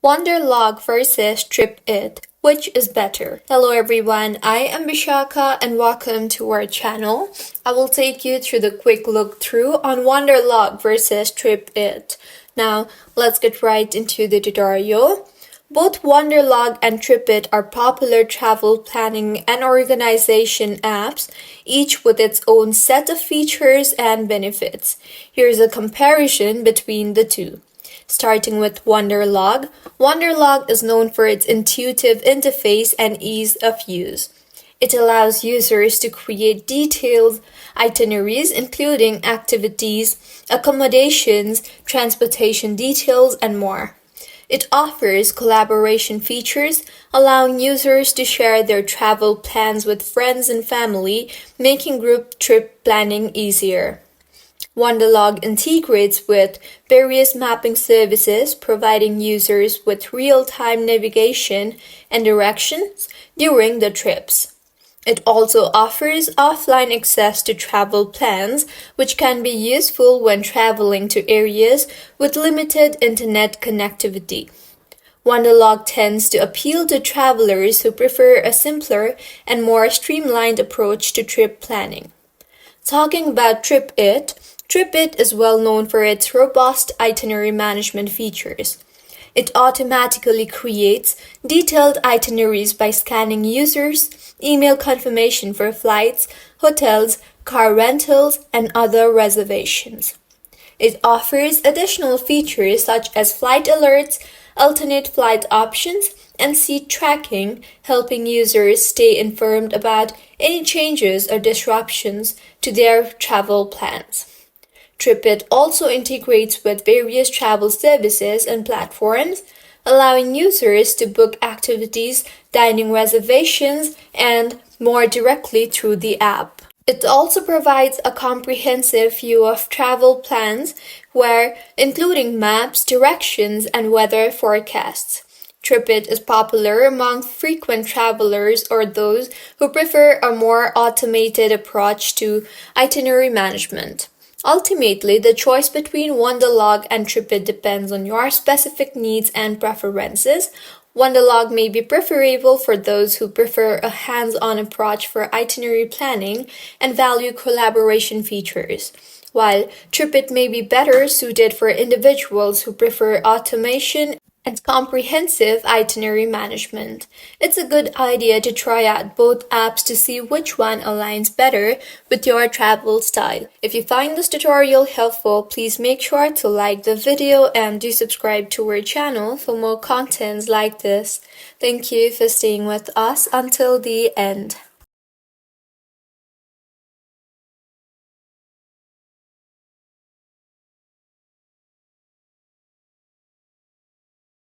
Wanderlog versus TripIt. Which is better? Hello everyone, I am Bishaka and welcome to our channel. I will take you through the quick look through on Wanderlog versus TripIt. Now, let's get right into the tutorial. Both Wanderlog and TripIt are popular travel planning and organization apps, each with its own set of features and benefits. Here's a comparison between the two. Starting with Wanderlog. Wanderlog is known for its intuitive interface and ease of use. It allows users to create detailed itineraries including activities, accommodations, transportation details, and more. It offers collaboration features, allowing users to share their travel plans with friends and family, making group trip planning easier. Wanderlog integrates with various mapping services, providing users with real-time navigation and directions during the trips. It also offers offline access to travel plans, which can be useful when traveling to areas with limited internet connectivity. Wanderlog tends to appeal to travelers who prefer a simpler and more streamlined approach to trip planning. Talking about TripIt, TripIt is well known for its robust itinerary management features. It automatically creates detailed itineraries by scanning users' email confirmation for flights, hotels, car rentals, and other reservations. It offers additional features such as flight alerts, alternate flight options, and seat tracking, helping users stay informed about any changes or disruptions to their travel plans. TripIt also integrates with various travel services and platforms, allowing users to book activities, dining reservations, and more directly through the app. It also provides a comprehensive view of travel plans, including maps, directions, and weather forecasts. TripIt is popular among frequent travelers or those who prefer a more automated approach to itinerary management. Ultimately, the choice between Wanderlog and TripIt depends on your specific needs and preferences. Wanderlog may be preferable for those who prefer a hands-on approach for itinerary planning and value collaboration features, while TripIt may be better suited for individuals who prefer automation and comprehensive itinerary management. It's a good idea to try out both apps to see which one aligns better with your travel style. If you find this tutorial helpful, please make sure to like the video and do subscribe to our channel for more contents like this. Thank you for staying with us until the end.